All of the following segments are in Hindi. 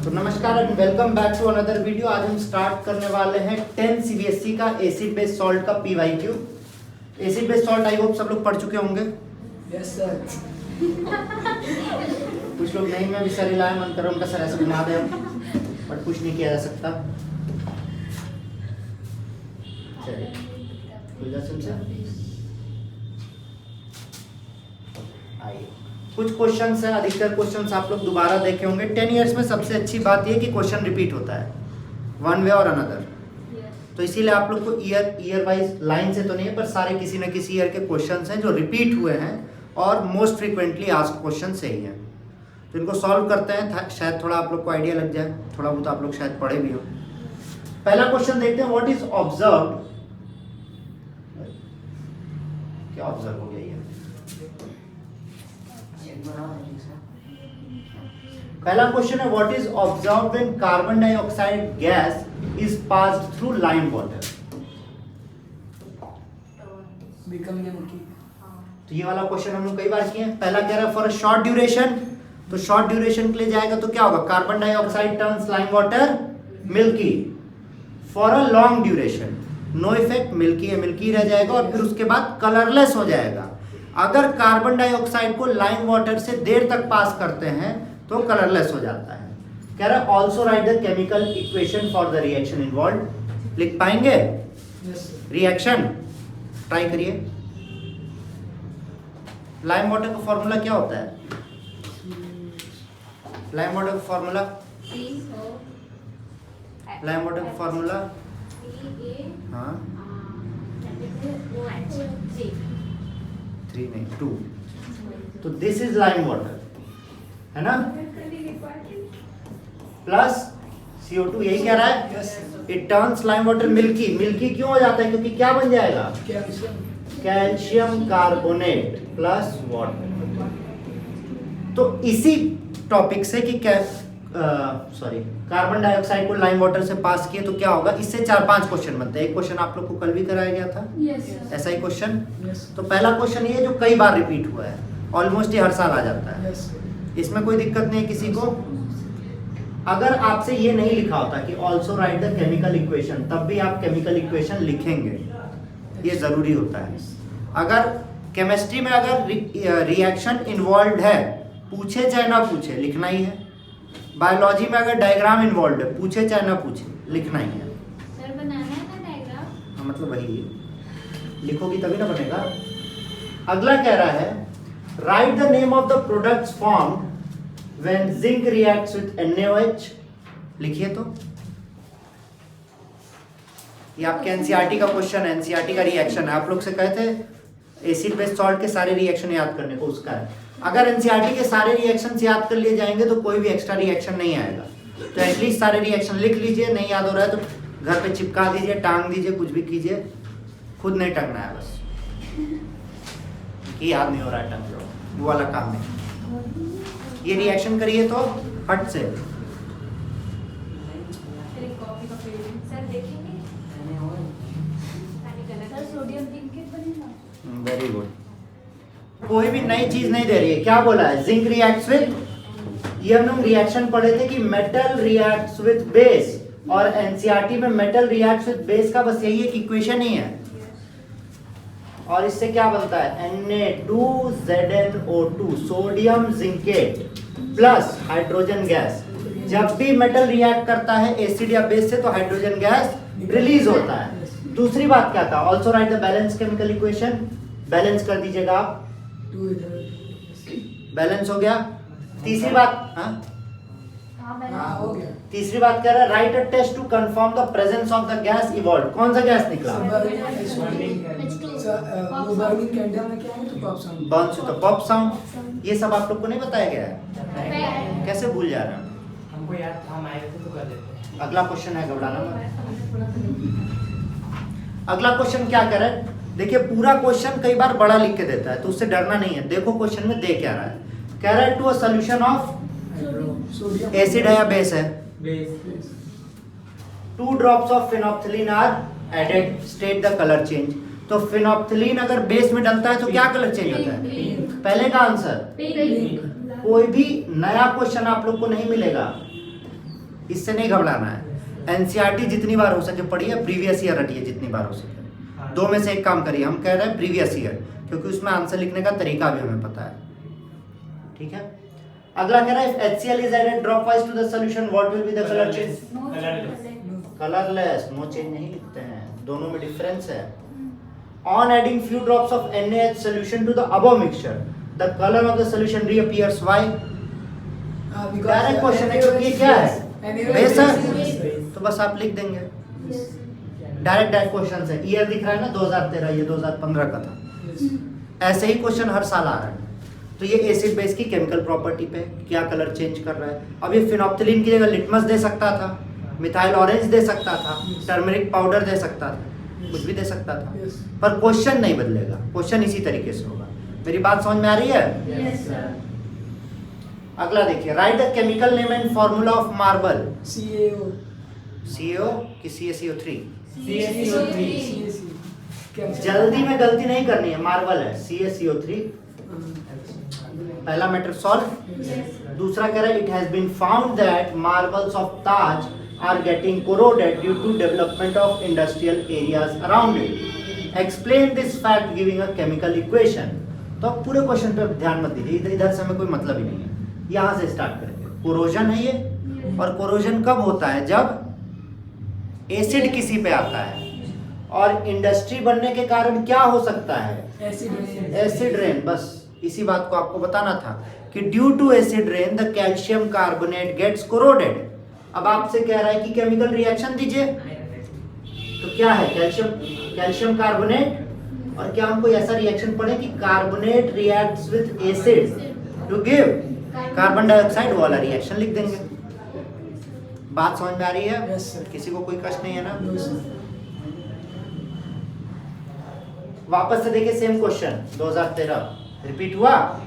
तो नमस्कार and welcome back to another video. आज हम स्टार्ट करने वाले हैं 10 सीबीएसई का एसिड बेस सॉल्ट का PYQ. Acid base salt I hope सब लोग पढ़ चुके होंगे। Yes sir. कुछ लोग नहीं, मैं भी सर हिलाया मन कर रहा हूं उनका सर ऐसे घुमा दे, बट कुछ नहीं किया जा सकता। चलिए आइए, कुछ क्वेश्चंस हैं। अधिकतर क्वेश्चंस आप लोग दोबारा देखे होंगे। 10 इयर्स में सबसे अच्छी बात यह कि क्वेश्चन रिपीट होता है वन वे और अनदर। तो इसीलिए आप लोग को ईयर वाइज लाइन से तो नहीं है, पर सारे किसी न किसी ईयर के क्वेश्चंस हैं जो रिपीट हुए हैं और मोस्ट फ्रीक्वेंटली आस्क्ड क्वेश्चन से ही हैं। तो इनको सॉल्व करते हैं, शायद थोड़ा आप लोग को आइडिया लग जाए। थोड़ा बहुत आप लोग शायद पढ़े भी हो। पहला क्वेश्चन देखते हैं, व्हाट इज ऑब्जर्व। क्या ऑब्जर्व हो गया ये? पहला क्वेश्चन है, what is observe when carbon dioxide gas is passed through lime water. Become empty. तो ये वाला क्वेश्चन हम लोग कई बार किए हैं। पहला कह रहा है फॉर अ शॉर्ट ड्यूरेशन, तो शॉर्ट ड्यूरेशन के लिए जाएगा तो क्या होगा? Carbon dioxide turns lime water milky. For a long duration no effect, milky है मिल्की रह जाएगा और फिर उसके बाद कलरलेस हो जाएगा। अगर कार्बन डाइऑक्साइड को लाइम वाटर से देर तक पास करते हैं तो कलरलेस हो जाता है। कह रहा है also right the chemical equation for the reaction involve. लिख पाएंगे? रिएक्शन ट्राई करिए। लाइम वाटर का फॉर्मूला क्या होता है? लाइम वाटर का फॉर्मूला, लाइम वाटर का फॉर्मूला, हाँ 3 नहीं 2। तो दिस इज लाइम वाटर है ना, प्लस CO2। यही कह रहा है, it turns lime water milky. Milky क्यों हो जाता है? क्योंकि क्या बन जाएगा? Calcium carbonate plus water. तो इसी टॉपिक से कि कार्बन डाइऑक्साइड को लाइम वाटर से पास किए तो क्या होगा, इससे 4-5 क्वेश्चन बनते हैं। एक क्वेश्चन आप लोग को कल भी कराया गया था, ऐसा ही क्वेश्चन। तो पहला क्वेश्चन ये जो कई बार रिपीट हुआ है, ऑलमोस्ट ये हर साल आ जाता है। इसमें कोई दिक्कत नहीं है किसी को। अगर आपसे ये नहीं लिखा होता कि also right the chemical equation, तब भी आप केमिकल इक्वेशन लिखेंगे, ये जरूरी होता है। अगर केमिस्ट्री में अगर रिएक्शन इन्वॉल्व है, पूछे चाहे ना पूछे लिखना ही है। बायोलॉजी में अगर डायग्राम इन्वॉल्व है, पूछे चाहे ना पूछे लिखना ही है। सर बनाना है ना डायग्राम? हाँ, मतलब वही लिखोगी तभी ना बनेगा। अगला कह रहा है, right the name of the products formed when zinc reacts with NaOH। लिखिए तो। ये आपके एनसीईआरटी का क्वेश्चन है, एनसीईआरटी का रिएक्शन है। आप लोग से कहे थे एसिड बेस सॉल्ट के सारे रिएक्शन याद करने को, उसका है। अगर एनसीईआरटी के सारे रिएक्शंस याद कर लिए जाएंगे तो कोई भी एक्स्ट्रा रिएक्शन नहीं आएगा। तो एटलीस्ट सारे रिएक्शन लिख लीजिए। नहीं याद हो रहा है तो घर पे चिपका दीजिए, टांग दीजिए, कुछ भी कीजिए। खुद नहीं टंगना है बस, कि याद नहीं हो रहा है टंग लो, वो वाला काम नहीं। ये रिएक्शन करिए तो हट से। सर देखेंगे सर सोडियम जिंक बनेगा। Very good. कोई भी नई चीज नहीं दे रही है। क्या बोला है? जिंक रिएक्ट्स विद, ये हम लोग रिएक्शन पढ़े थे कि मेटल रिएक्ट्स विद बेस, और एनसीईआरटी में मेटल रिएक्ट्स विद बेस का बस यही एक इक्वेशन ही है। और इससे क्या बनता है? Na2ZnO2 sodium zincate plus hydrogen gas. जब भी मेटल रिएक्ट करता है एसिड या बेस से तो हाइड्रोजन गैस रिलीज होता है। दूसरी बात क्या था? Also right the balance chemical equation. Balance कर दीजिएगा आप, बैलेंस हो गया। तीसरी बात, हो गया। तीसरी बात कह रहा है, write a test to confirm the presence of the gas evolve. कौन सा गैस निकला? बर्न से तो पॉप साउंड। ये सब आप लोग को नहीं बताया गया है? कैसे भूल जा रहे हैं? हमको याद था, हम आए थे तो कर देते हैं। अगला क्वेश्चन है, घबराना मत। अगला क्वेश्चन क्या कह रहा है? देखिए पूरा क्वेश्चन कई बार बड़ा लिख के देता है, तो उससे डरना नहीं है। देखो क्वेश्चन में दे क्या रहा है। कह रहा है to a solution of, acid है या बेस है? 2 drops of phenolphthalein are added, state the colour change. तो फिनोप्थिलीन अगर बेस में डलता है तो क्या कलर चेंज होता है? पहले का आंसर। कोई भी नया क्वेश्चन आप लोग को नहीं मिलेगा। इससे नहीं घबराना है। एनसीईआरटी जितनी बार हो सके पढ़िए, प्रीवियस ईयर रटिए जितनी बार हो सके। दो में से एक काम करिए, हम कह रहे हैं प्रीवियस ईयर, क्योंकि उसमें आंसर लिखने का तरीका भी हमें पता है। ठीक है, अगला कह रहा है HCl is added dropwise to the solution, what will be the color change? Colourless, no change नहीं लिखते हैं, दोनों में डिफरेंस है। On adding few drops of NaH solution to the above mixture, the color of the solution reappears. Why? Direct question है, क्योंकि ये क्या है, बेस है, तो बस आप लिख देंगे। डायरेक्ट क्वेश्चन है, ईयर दिख रहा है ना 2013, ये 2015 का था। ऐसे ही क्वेश्चन हर साल आ रहा है। तो ये एसिड बेस की केमिकल प्रॉपर्टी पे क्या कलर चेंज कर रहा है। अब ये फिनोप्थिलीन की जगह लिटमस दे सकता था, मिथाइल ऑरेंज दे सकता था, टर्मरिक पाउडर दे सकता था, कुछ भी दे सकता था, पर क्वेश्चन नहीं बदलेगा, क्वेश्चन इसी तरीके से होगा। मेरी बात समझ में आ रही है? Yes sir. अगला देखिए, right the chemical name and formula of marble. CaO CO कि CaCO3? CaCO3। जल्दी में गलती नहीं करनी है, मार्बल है CaCO3। पहला मैटर सॉल्व। दूसरा कह रहा है it has been found that marbles of Taj are getting corroded due to development of industrial areas around it. Explain this fact giving a chemical equation. तो अब पूरे क्वेश्चन पे ध्यान मत दीजिए, इधर से हमें कोई मतलब ही नहीं है। यहाँ से स्टार्ट करेंगे। कोरोजन है ये, और कोरोजन कब होता है? जब एसिड किसी पे आता है, और इंडस्ट्री बनने के कारण क्या हो सकता है? Acid rain. बस इसी बात को आपको बताना था कि due to acid rain the calcium carbonate gets corroded. अब आपसे कह रहा है कि केमिकल रिएक्शन दीजिए, तो क्या है? Calcium carbonate. और क्या हम कोई ऐसा रिएक्शन पढ़े कि carbonate reacts with acid to give carbon dioxide, वाला रिएक्शन लिख देंगे। बात समझ में आ रही है? Yes, sir. किसी को कोई कष्ट नहीं है ना? वापस से देखिए, सेम क्वेश्चन 2013 रिपीट हुआ,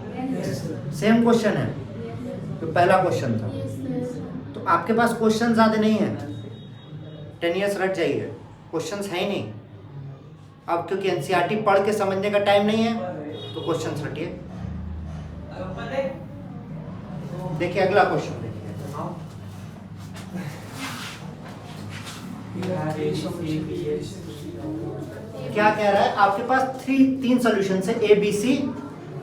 सेम क्वेश्चन है तो पहला क्वेश्चन था। तो आपके पास क्वेश्चन ज्यादा नहीं है, 10 इयर्स रट जाइए, क्वेश्चंस है ही नहीं। अब क्योंकि एनसीईआरटी पढ़ के समझने का टाइम नहीं है, तो क्वेश्चंस रटिए। देखिए अगला क्वेश्चन देखिए, क्या कह रहा है? आपके पास तीन सॉल्यूशंस है, ए बी सी।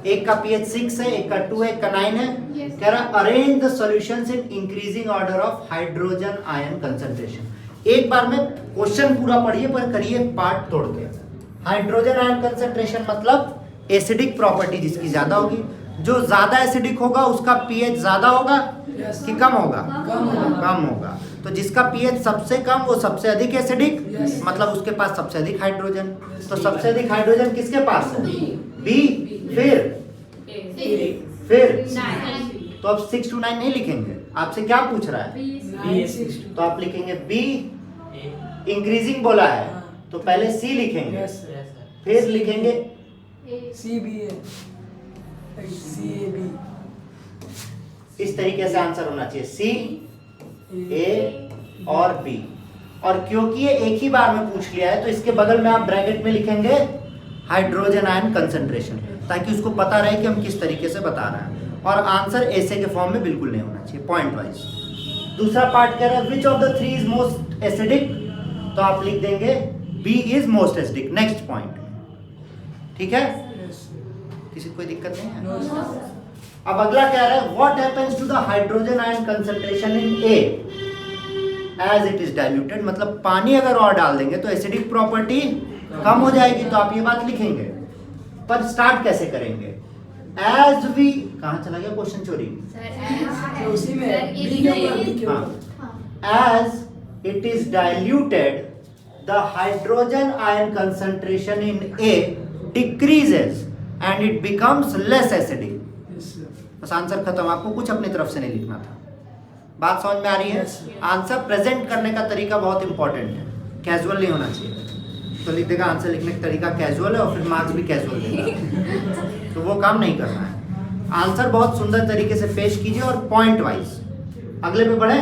एक का pH 6 है, एक का 2 है, एक का 9 है। कह रहा है arrange the solutions in increasing order of hydrogen ion concentration. एक बार में क्वेश्चन पूरा पढ़िए, पर करिए पार्ट तोड़ के। हाइड्रोजन आयन कंसंट्रेशन मतलब एसिडिक प्रॉपर्टी जिसकी ज्यादा होगी। जो ज्यादा एसिडिक होगा उसका pH ज्यादा होगा कि कम होगा? कम होगा। तो जिसका pH सबसे कम वो सबसे अधिक एसिडिक, मतलब उसके पास सबसे अधिक हाइड्रोजन। तो सबसे अधिक हाइड्रोजन किसके पास है? बी। फिर तो अब 6 to 9 नहीं लिखेंगे, आपसे क्या पूछ रहा है? तो आप लिखेंगे बी। इंक्रीजिंग बोला है तो पहले सी लिखेंगे, फिर लिखेंगे CAB। इस तरीके से आंसर होना चाहिए, सी, ए और बी। और क्योंकि ये एक ही बार में पूछ लिया है, तो इसके बगल में आप ब्रैकेट में लिखेंगे हाइड्रोजन आयन कंसंट्रेशन, ताकि उसको पता रहे कि हम किस तरीके से बता रहे हैं। और आंसर ऐसे के फॉर्म में बिल्कुल नहीं होना चाहिए, पॉइंट वाइज। दूसरा पार्ट कह रहा है which of the three is most acidic, तो आप लिख देंगे B is most acidic. Next point, ठीक है? किसी को कोई दिक्कत नहीं है? अब अगला कह रहा है what happens to the hydrogen ion concentration in A as it is diluted. मतलब पानी अगर और डाल देंगे तो एसिडिक प्रॉपर्टी कम हो जाएगी, तो आप ये बात लिखेंगे। पर स्टार्ट कैसे करेंगे? एज वी, कहां चला गया क्वेश्चन चोरी? उसी में as it is diluted the hydrogen ion concentration in A decreases and it becomes less acidic. बस आंसर खत्म, आपको कुछ अपनी तरफ से नहीं लिखना था। बात समझ में आ रही है? आंसर प्रेजेंट करने का तरीका बहुत इंपॉर्टेंट है, कैजुअल नहीं होना चाहिए। तो लिख देगा आंसर लिखने का तरीका कैजुअल है और फिर मार्क्स भी कैजुअल देगा, तो वो काम नहीं करना है। आंसर बहुत सुंदर तरीके से पेश कीजिए और पॉइंट वाइज। अगले पे बढ़े।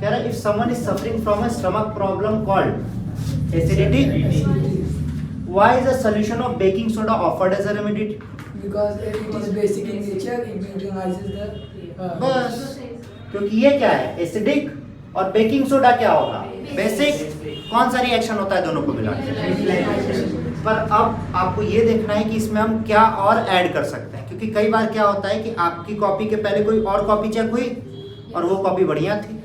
कह रहा है if someone is suffering from a stomach problem called acidity, why is a solution of baking soda offered as a remedy? Because it is basic in nature, it neutralizes the बस क्योंकि ये क्या है, एसिडिक, और बेकिंग सोडा क्या होगा, बेसिक। कौन सा रिएक्शन होता है दोनों को मिला के? पर अब आपको ये देखना है कि इसमें हम क्या और ऐड कर सकते हैं, क्योंकि कई बार क्या होता है कि आपकी कॉपी के पहले कोई और कॉपी चेक हुई और वो कॉपी बढ़िया थी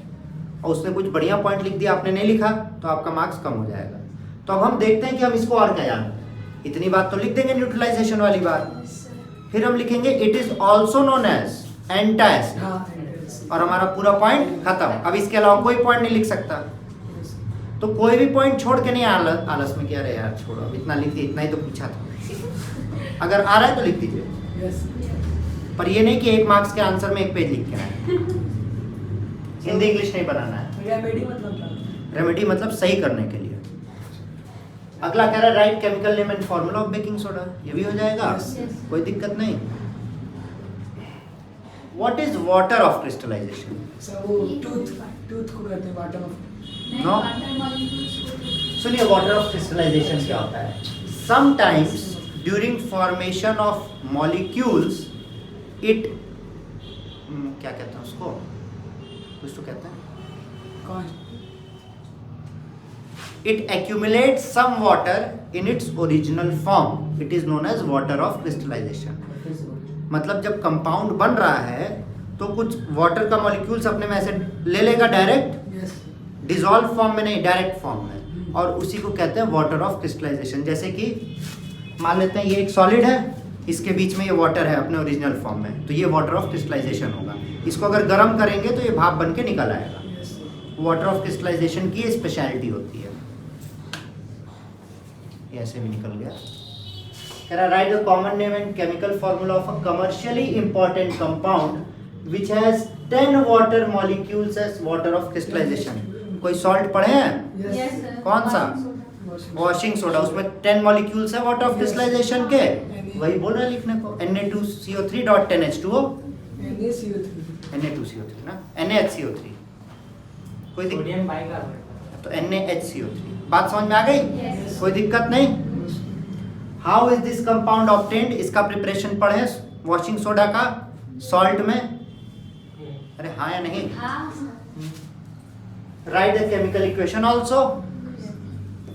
और उसने कुछ बढ़िया पॉइंट लिख दिया, आपने नहीं लिखा, तो आपका मार्क्स कम हो जाएगा। तो अब हम देखते हैं कि हम इसको और क्या जानें। इतनी बात तो लिख देंगे न्यूट्रलाइजेशन वाली बात, फिर हम लिखेंगे it is also known as antacid, हाँ और हमारा पूरा पॉइंट खत्म। अब इसके अलावा कोई पॉइंट नहीं लिख सकता, तो कोई भी पॉइंट छोड़ के नहीं आलस में, क्या रहे यार छोड़ो, अब इतना लिख दिया, इतना ही तो पूछा था, अगर आ रहा है तो लिख दीजिए, यस पर ये नहीं कि 1 मार्क्स के आंसर में 1 पेज लिख के आए। हिंदी इंग्लिश नहीं बनाना है। रेमेडी मतलब क्या? रेमेडी मतलब सही करने के लिए। अगला कह रहा है write chemical name and formula of baking soda, ये भी हो जाएगा, Yes. कोई दिक्कत नहीं। What is water of crystallization? Sir वो टूथ को कहते हैं वाटर ऑफ। नहीं, No. वाटर मॉलिक्यूल्स को सुनिए, वाटर ऑफ क्रिस्टलाइजेशन क्या होता है? Sometimes during formation of molecules it क्या कहते हैं उसको, कुछ तो कहते हैं, कौन? it accumulates some water in its original form, it is known as water of crystallization। मतलब जब कंपाउंड बन रहा है तो कुछ वाटर का मॉलिक्यूल्स अपने में ऐसे ले लेगा डायरेक्ट, यस डिसॉल्व फॉर्म में नहीं, डायरेक्ट फॉर्म में, और उसी को कहते हैं वाटर ऑफ क्रिस्टलाइजेशन। जैसे कि मान लेते हैं ये एक सॉलिड है, इसके बीच में ये वाटर है अपने ओरिजिनल फॉर्म में, तो ये वाटर ऑफ क्रिस्टलाइजेशन होगा। इसको अगर गर्म करेंगे तो ये भाप बन के निकल आएगा। यस वाटर ऑफ क्रिस्टलाइजेशन की स्पेशलिटी होती है। ये ऐसे भी निकल गया। कह रहा write the common name and chemical formula of a commercially important compound which has 10 water molecules as water of crystallization. कोई सॉल्ट पढ़े हैं? Yes sir. कौन सा? वॉशिंग सोडा, उसमें 10 मॉलिक्यूल्स है वाटर ऑफ क्रिस्टलाइजेशन के, वही बोल रहा है लिखने को, Na2CO3.10H2O, Na2CO3 ना, NaHCO3, कोई दिक्कत? Sodium bicarbonate. तो NaHCO3, बात समझ में आ गई? Yes. कोई दिक्कत नहीं? How is this compound obtained? इसका प्रिपरेशन पढ़े वॉशिंग सोडा का सॉल्ट में, अरे हाँ या नहीं? हाँ right the chemical equation also,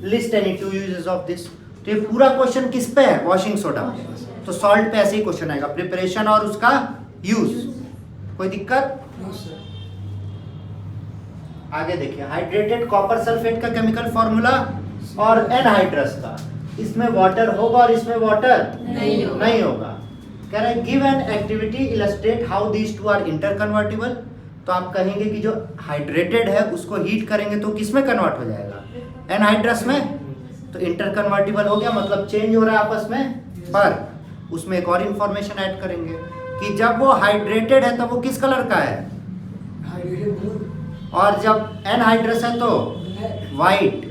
list any 2 uses of this. तो ये पूरा क्वेश्चन किस पे है? Washing soda. तो सॉल्ट पे ऐसे ही क्वेश्चन आएगा, प्रिपरेशन और उसका यूज। कोई दिक्कत? आगे देखिए, हाइड्रेटेड कॉपर सल्फेट का केमिकल फॉर्मूला और एनहाइड्रस का, इसमें वाटर होगा और इसमें वाटर नहीं होगा। कह रहा है give an activity illustrate how these two are interconvertible. तो आप कहेंगे कि जो हाइड्रेटेड है उसको हीट करेंगे तो किस में कन्वर्ट हो जाएगा? एनहाइड्रस में। तो इंटरकन्वर्टिबल हो गया, मतलब चेंज हो रहा है आपस में। पर उसमें एक और इंफॉर्मेशन ऐड करेंगे कि जब वो हाइड्रेटेड है तब वो किस कलर का है, हाइड्रेटेड ब्लू, और जब एनहाइड्रस है तो ब्लैक, वाइट,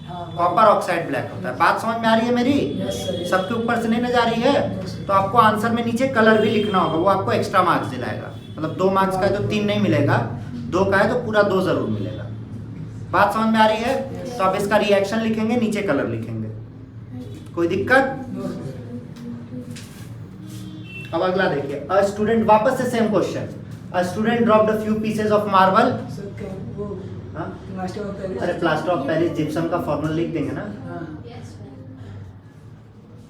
हाँ कॉपर ऑक्साइड ब्लैक होता है। बात समझ में आ रही है मेरी? Yes sir. सबके ऊपर से नहीं ना जा रही है? तो आपको आंसर में नीचे कलर भी लिखना होगा, वो आपको एक्स्ट्रा मार्क्स दिलाएगा। मतलब 2 मार्क्स का है तो 3 नहीं मिलेगा, 2 का है तो पूरा 2 जरूर मिलेगा। बात समझ में आ रही है? तो आप इसका रिएक्शन लिखेंगे, नीचे कलर लिखेंगे। कोई दिक्कत? अब अगला देखिए, अ स्टूडेंट, वापस से same question, a student dropped a few pieces of marble, sir क्या वो हाँ? Plaster of Paris. अरे प्लास्टर ऑफ पेरिस जिप्सम का फॉर्मूला लिख देंगे ना। हाँ yes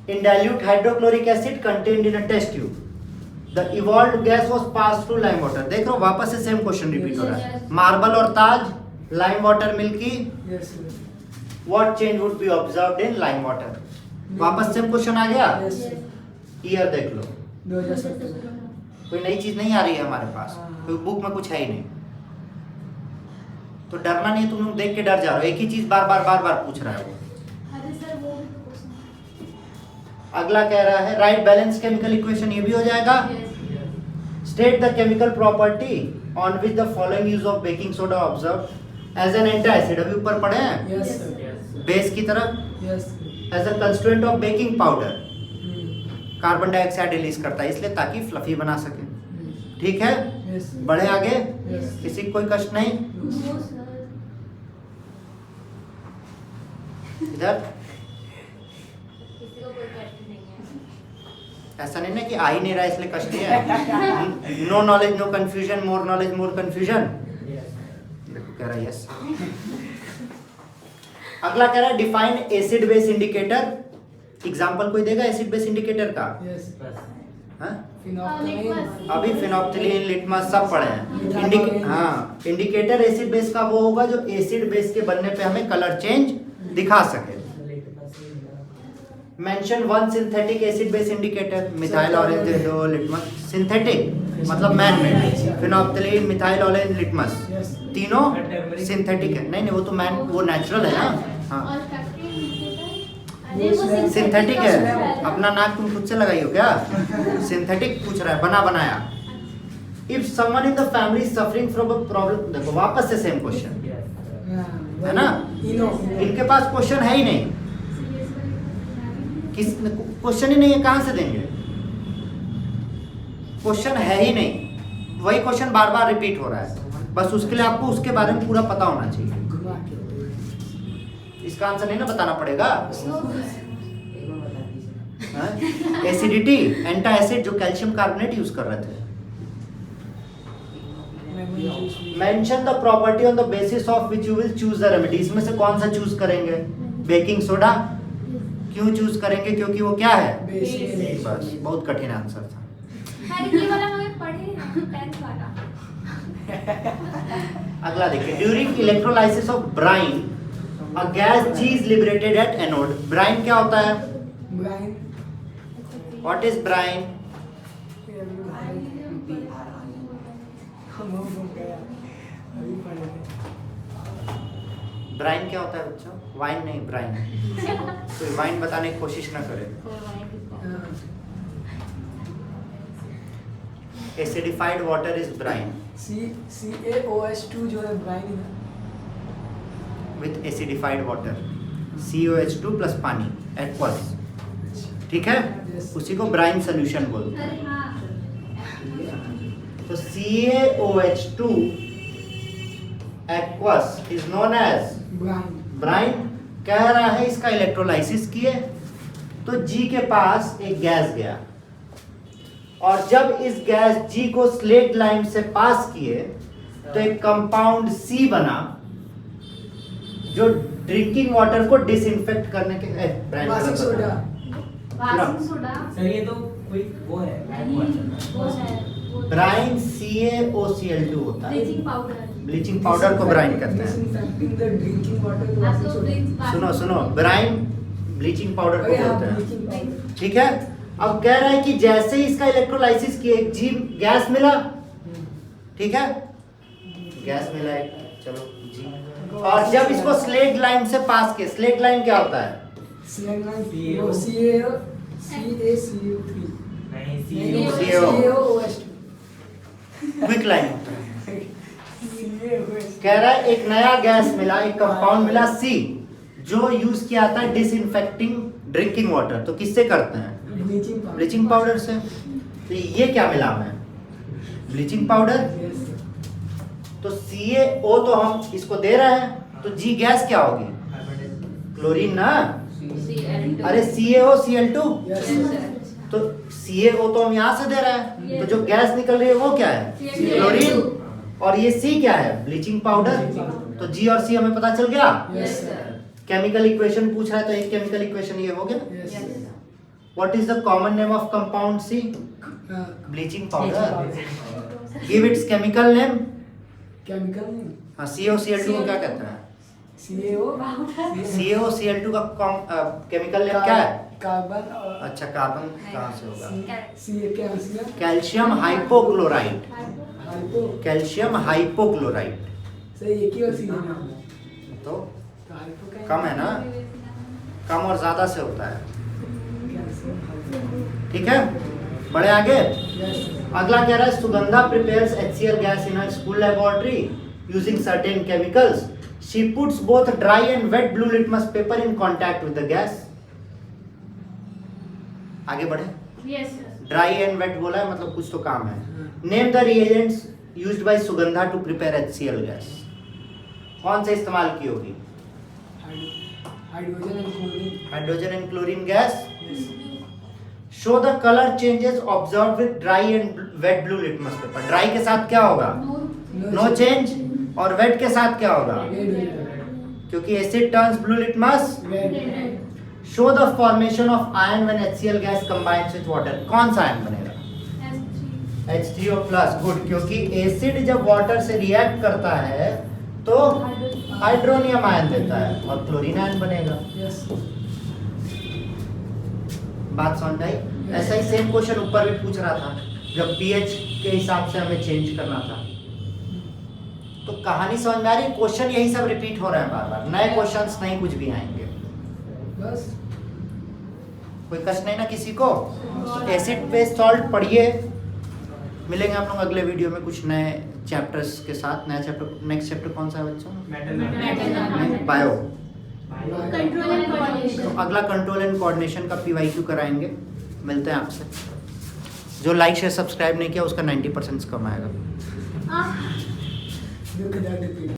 In dilute hydrochloric acid contained in a test tube, the evolved gas was passed through lime water। देख रहे हो, वापस से सेम क्वेश्चन रिपीट हो रहा है। मार्बल और Taj, lime water milky, yes sir. What change would be observed in lime water? वापस सेम क्वेश्चन आ गया। Yes sir. ईयर देख लो, 2017। कोई नई चीज नहीं आ रही है हमारे पास, हाँ। कोई बुक में कुछ है ही नहीं। तो डरना नहीं, तुम लोग देख के डर जा रहे हो, एक ही चीज बार बार पूछ रहा है वो। अरे सर वो भी तो क्वेश्चन। अगला कह रहा है राइट बैलेंस केमिकल इक्वेशन, ये भी हो जाएगा। State the chemical property on which the following use of baking soda observed as an antacid। अभी ऊपर पढ़े हैं, यस सर। बेस की तरह, yes as a constituent of baking powder, carbon dioxide release करता है इसलिए ताकि फ्लफी बना सके। ठीक है, यस बढ़े आगे, यस किसी को कोई कष्ट नहीं? वो सर इधर किसी को कोई कष्ट नहीं है। ऐसा नहीं ना कि आ ही नहीं रहा इसलिए कष्ट नहीं है। No knowledge no confusion, more knowledge more confusion. देखो कह रहा है यस। अगला कह रहा है define acid base indicator. Example कोई देगा एसिड बेस इंडिकेटर का? Yes. हाँ? Phenolphthalein. अभी फिनोप्थिलीन, लिटमस सब पढ़े हैं। हाँ, इंडिकेटर एसिड बेस का वो होगा जो एसिड बेस के बनने पे हमें कलर चेंज दिखा सके। Mention one synthetic acid base indicator. Methyl orange litmus. Synthetic मतलब man made. Phenolphthalein, methyl orange, litmus Yes. तीनों सिंथेटिक है। नहीं वो तो मैन वो नेचुरल है ना। हाँ और फैक्ट्री इंडिकेटर अरे वो सिंथेटिक है। है अपना नाक तुम खुद से लगाई हो क्या? सिंथेटिक पूछ रहा है, बना बनाया। If someone in the family suffering from a problem, देखो वापस से सेम क्वेश्चन है ना। इनके पास क्वेश्चन है ही नहीं, किस क्वेश्चन ही नहीं है, कहां से देंगे? क्वेश्चन है ही नहीं, वही क्वेश्चन बार बार रिपीट हो रहा है। बस उसके लिए आपको उसके बारे में पूरा पता होना चाहिए। इसका आंसर नहीं ना बताना पड़ेगा। एसिडिटी, एंटा एसिड जो कैल्शियम कार्बोनेट यूज कर रहे थे। Mention the property on the basis of which you will choose the remedy. इसमें से कौन सा चूज करेंगे? Baking soda. क्यों चूज करेंगे? क्योंकि वो क्या है? बस बहुत कठिन आंसर था। अरे ये वाला हमें पढ़े ना 10th वाला। अगला देखिए, during electrolysis of brine a gas G is liberated at anode। Brine क्या होता है? What is Bryan? ब्राइन क्या होता है बच्चों? वाइन नहीं, ब्राइन। कोई वाइन बताने की कोशिश ना करे। Acidified water is Bryan CaOH2 जो है ब्राइन है। With acidified water, COH2 plus पानी, एक्वस। ठीक है, उसी को ब्राइन सोल्यूशन बोलते हैं। अरे हाँ तो CaOH2 aqueous is known as brine. कह रहा है इसका इलेक्ट्रोलाइसिस किए तो G के पास एक गैस गया, और जब इस गैस G को स्लेट लाइन से पास किए तो एक कंपाउंड C बना जो ड्रिंकिंग वाटर को डिसइंफेक्ट करने के washing soda. Washing soda sir ये तो कोई वो है नहीं वो है ब्राइन CaOCl2 होता है। Bleaching powder. ब्लीचिंग पाउडर को ब्राइन करते हैं। Disinfecting the drinking water to हाँ washing तो soda। सुनो सुनो, ब्राइन ब्लीचिंग पाउडर को अरे हाँ, बोलते हैं। bleaching powder। ठीक है, अब कह रहा है कि जैसे ही इसका इलेक्ट्रोलाइसिस किए एक G गैस मिला। ठीक है, गैस मिला एक, चलो G। और जब इसको स्लेट लाइन से पास किए, स्लेट लाइन क्या होता है? CaCO3 नहीं CO। CaOH2 क्विक लाइन होता है। कह रहा है एक नया गैस मिला, एक कंपाउंड मिला C, जो यूज किया था डिसइंफेक्टिंग ड्रिंकिंग वाटर। तो किससे करते हैं? ब्लीचिंग पाउडर से। तो ये क्या मिला हमें? Bleaching powder. तो CaO तो हम इसको दे रहे हैं, तो G गैस क्या होगी? क्लोरीन ना। अरे CaOCl2। तो CaO तो हम यहाँ से दे रहे हैं, तो जो गैस निकल रही है वो क्या है? क्लोरीन। और ये C क्या है? Bleaching powder. तो G और C हमें पता चल गया। केमिकल इक्वेशन पूछ रहा है तो एक केमिकल इक्वेशन ये हो गया। What is the common name of compound C? Bleaching powder. Give its chemical name. Chemical नहीं हाँ, CaOCl2 को क्या कहते हैं? CaOCl2 का केमिकल नेम क्या है? कार्बन और अच्छा, कार्बन कहाँ से होगा? Calcium calcium hypochloride. Hypo calcium hypochloride. सही एक ही और सी लेना तो तो हाइपो का कम है ना, कम और ज्यादा से होता है। Calcium hypo. ठीक है, बढ़े आगे। यस अगला कह रहा है Sugandha prepares HCl gas in her school laboratory using certain chemicals. She puts both dry and wet blue litmus paper in contact with the gas. आगे बढ़े। यस ड्राई एंड वेट बोला है, मतलब कुछ तो काम है। Name the reagents used by Sugandha to prepare HCl gas. कौन से इस्तेमाल की होगी? Hydrogen and chlorine. Hydrogen and chlorine gas. Show the colour changes observe with dry and wet blue litmus paper. Dry के साथ क्या होगा? No change. और वेट के साथ क्या होगा? क्योंकि asset turns blue litmus. Show the formation of ion when HCl gas combines with water. कौन सा आयन बनेगा? H3O plus. गुड, क्योंकि एसिड जब वाटर से रिएक्ट करता है तो हाइड्रोनियम आयन देता है और क्लोरीन आयन बनेगा। यस बात समझ आई? ऐसा ही सेम क्वेश्चन ऊपर भी पूछ रहा था जब pH के हिसाब से हमें चेंज करना था। तो कहानी समझ में आ रही है? क्वेश्चन यही सब रिपीट हो रहे हैं बार बार, नए क्वेश्चंस नहीं कुछ भी आएंगे। बस कोई कष्ट नहीं ना किसी को? एसिड बेस सॉल्ट पढ़िए। मिलेंगे हम लोग अगले वीडियो में कुछ नए चैप्टर्स के साथ। नया चैप्टर, नेक्स्ट चैप्टर कौन सा है बच्चों? Metal bio. कंट्रोल एंड तो कोऑर्डिनेशन। अगला कंट्रोल एंड कोऑर्डिनेशन का PYQ कराएंगे। मिलते हैं आपसे। जो लाइक शेयर सब्सक्राइब नहीं किया उसका 90% कम आएगा। दुखदायक